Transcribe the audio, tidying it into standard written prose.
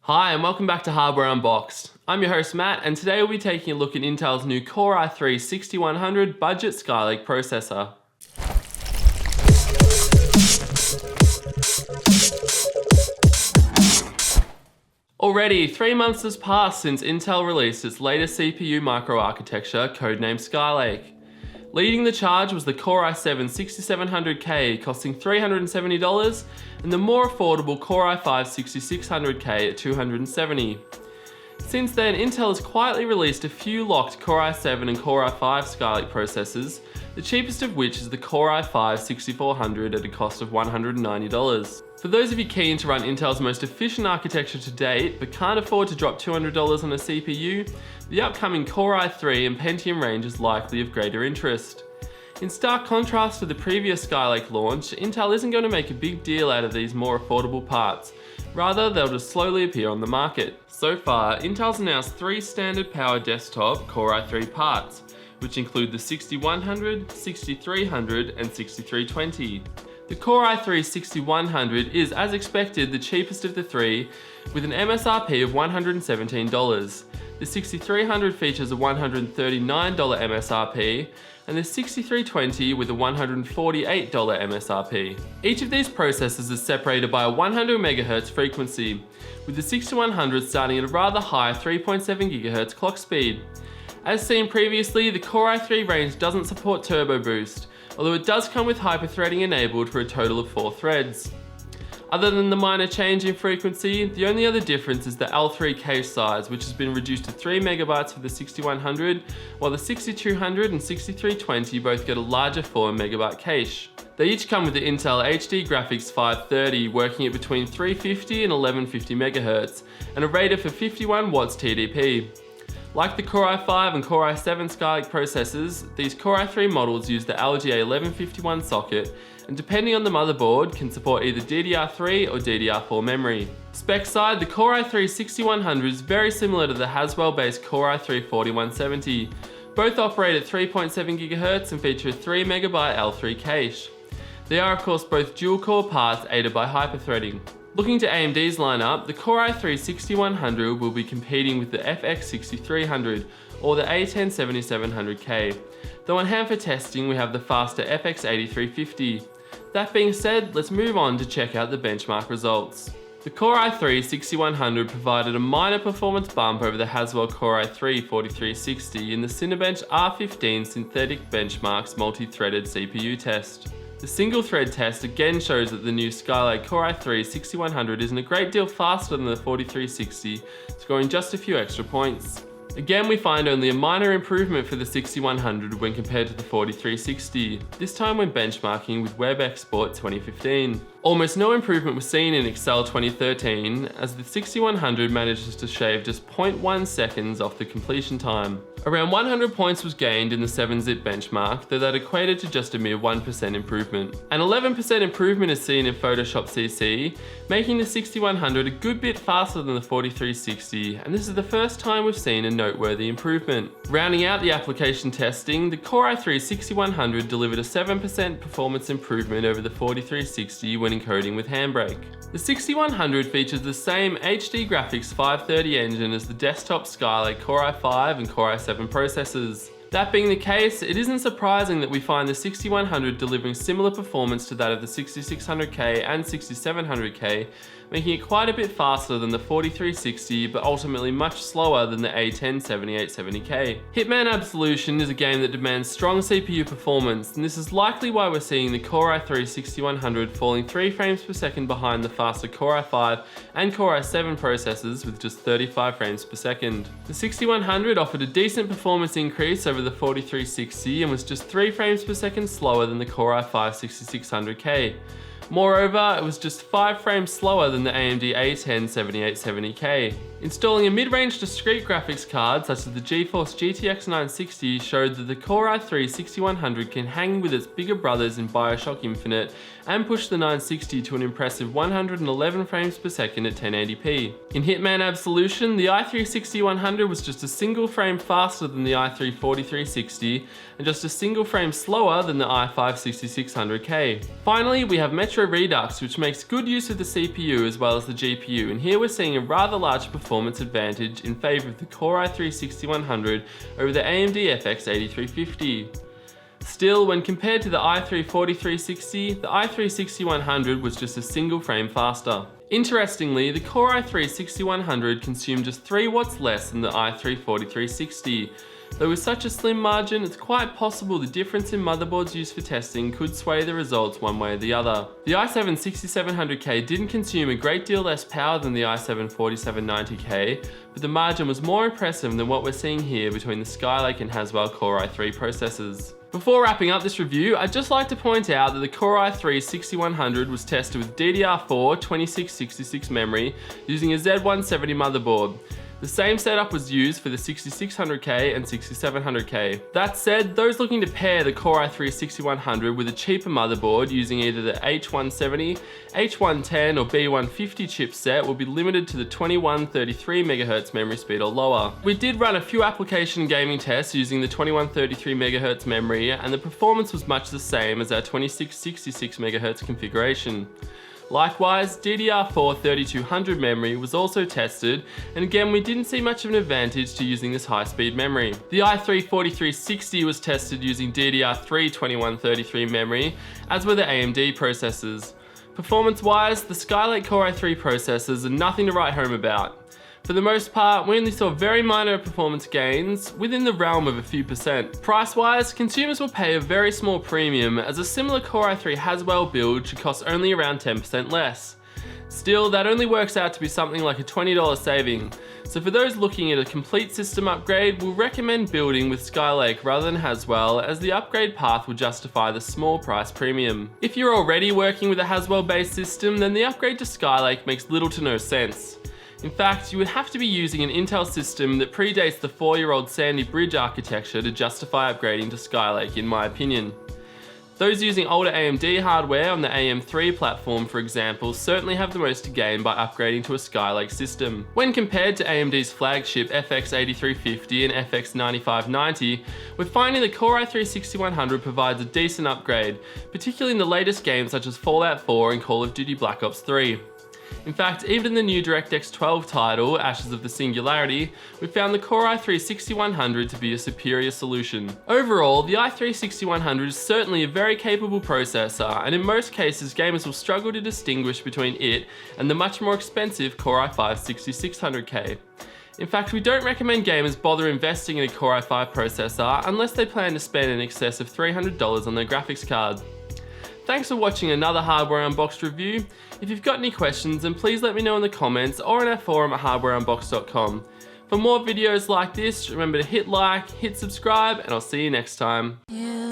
Hi and welcome back to Hardware Unboxed. I'm your host Matt, and today we'll be taking a look at Intel's new Core i3 6100 budget Skylake processor. Already, 3 months has passed since Intel released its latest CPU microarchitecture, codenamed Skylake. Leading the charge was the Core i7 6700K costing $370 and the more affordable Core i5 6600K at $270. Since then, Intel has quietly released a few locked Core i7 and Core i5 Skylake processors, the cheapest of which is the Core i5 6400 at a cost of $190. For those of you keen to run Intel's most efficient architecture to date but can't afford to drop $200 on a CPU, the upcoming Core i3 and Pentium range is likely of greater interest. In stark contrast to the previous Skylake launch, Intel isn't going to make a big deal out of these more affordable parts. Rather, they'll just slowly appear on the market. So far, Intel's announced 3 standard power desktop Core i3 parts, which include the 6100, 6300 and 6320. The Core i3 6100 is, as expected, the cheapest of the three, with an MSRP of $117. The 6300 features a $139 MSRP, and the 6320 with a $148 MSRP. Each of these processors is separated by a 100 MHz frequency, with the 6100 starting at a rather high 3.7 GHz clock speed. As seen previously, the Core i3 range doesn't support turbo boost, although it does come with hyper-threading enabled for a total of 4 threads. Other than the minor change in frequency, the only other difference is the L3 cache size, which has been reduced to 3 MB for the 6100, while the 6200 and 6320 both get a larger 4 MB cache. They each come with the Intel HD Graphics 530, working at between 350 and 1150 MHz, and a rated for 51 watts TDP. Like the Core i5 and Core i7 Skylake processors, these Core i3 models use the LGA 1151 socket, and depending on the motherboard, can support either DDR3 or DDR4 memory. Spec side, the Core i3 6100 is very similar to the Haswell-based Core i3 4170. Both operate at 3.7 GHz and feature a 3 MB L3 cache. They are of course both dual-core parts aided by hyperthreading. Looking to AMD's lineup, the Core i3 6100 will be competing with the FX 6300 or the A10 7700K, though on hand for testing we have the faster FX 8350. That being said, let's move on to check out the benchmark results. The Core i3 6100 provided a minor performance bump over the Haswell Core i3 4360 in the Cinebench R15 Synthetic Benchmarks Multi-thredded CPU test. The single thread test again shows that the new Skylake Core i3 6100 isn't a great deal faster than the 4360, scoring just a few extra points. Again, we find only a minor improvement for the 6100 when compared to the 4360, this time when benchmarking with WebXPRT 2015. Almost no improvement was seen in Excel 2013, as the 6100 manages to shave just 0.1 seconds off the completion time. Around 100 points was gained in the 7-zip benchmark, though that equated to just a mere 1% improvement. An 11% improvement is seen in Photoshop CC, making the 6100 a good bit faster than the 4360, and this is the first time we've seen a noteworthy improvement. Rounding out the application testing, the Core i3 6100 delivered a 7% performance improvement over the 4360 when encoding with HandBrake. The 6100 features the same HD Graphics 530 engine as the desktop Skylake Core i5 and Core i7 processors. That being the case, it isn't surprising that we find the 6100 delivering similar performance to that of the 6600K and 6700K, making it quite a bit faster than the 4360 but ultimately much slower than the A10 7870K. Hitman Absolution is a game that demands strong CPU performance, and this is likely why we're seeing the Core i3 6100 falling 3 frames per second behind the faster Core i5 and Core i7 processors with just 35 frames per second. The 6100 offered a decent performance increase over the 4360 and was just 3 frames per second slower than the Core i5 6600K. Moreover, it was just 5 frames slower than the AMD A10 7870K. Installing a mid-range discrete graphics card such as the GeForce GTX 960 showed that the Core i3 6100 can hang with its bigger brothers in BioShock Infinite and push the 960 to an impressive 111 frames per second at 1080p. In Hitman Absolution, the i3 6100 was just a single frame faster than the i3 4360 and just a single frame slower than the i5 6600K. Finally, we have Metro also Redux, which makes good use of the CPU as well as the GPU, and here we're seeing a rather large performance advantage in favour of the Core i3 6100 over the AMD FX 8350. Still, when compared to the i3 4360, the i3 6100 was just a single frame faster. Interestingly, the Core i3 6100 consumed just 3 watts less than the i3 4360. Though with such a slim margin, it's quite possible the difference in motherboards used for testing could sway the results one way or the other. The i7 6700K didn't consume a great deal less power than the i7 4790K, but the margin was more impressive than what we're seeing here between the Skylake and Haswell Core i3 processors. Before wrapping up this review, I'd just like to point out that the Core i3 6100 was tested with DDR4 2666 memory using a Z170 motherboard. The same setup was used for the 6600K and 6700K. That said, those looking to pair the Core i3 6100 with a cheaper motherboard using either the H170, H110 or B150 chipset will be limited to the 2133 MHz memory speed or lower. We did run a few application gaming tests using the 2133 MHz memory, and the performance was much the same as our 2666 MHz configuration. Likewise, DDR4 3200 memory was also tested, and again we didn't see much of an advantage to using this high-speed memory. The i3 4360 was tested using DDR3 2133 memory, as were the AMD processors. Performance-wise, the Skylake Core-i3 processors are nothing to write home about. For the most part, we only saw very minor performance gains within the realm of a few percent. Price-wise, consumers will pay a very small premium as a similar Core i3 Haswell build should cost only around 10% less. Still, that only works out to be something like a $20 saving. So for those looking at a complete system upgrade, we'll recommend building with Skylake rather than Haswell, as the upgrade path will justify the small price premium. If you're already working with a Haswell based system, then the upgrade to Skylake makes little to no sense. In fact, you would have to be using an Intel system that predates the 4-year-old Sandy Bridge architecture to justify upgrading to Skylake, in my opinion. Those using older AMD hardware on the AM3 platform, for example, certainly have the most to gain by upgrading to a Skylake system. When compared to AMD's flagship FX 8350 and FX 9590, we're finding the Core i3 6100 provides a decent upgrade, particularly in the latest games such as Fallout 4 and Call of Duty Black Ops 3. In fact, even in the new DirectX 12 title, Ashes of the Singularity, we found the Core i3 6100 to be a superior solution. Overall, the i3 6100 is certainly a very capable processor, and in most cases gamers will struggle to distinguish between it and the much more expensive Core i5 6600K. In fact, we don't recommend gamers bother investing in a Core i5 processor unless they plan to spend in excess of $300 on their graphics card. Thanks for watching another Hardware Unboxed review. If you've got any questions, then please let me know in the comments or on our forum at hardwareunboxed.com. For more videos like this, remember to hit like, hit subscribe, and I'll see you next time. Yeah.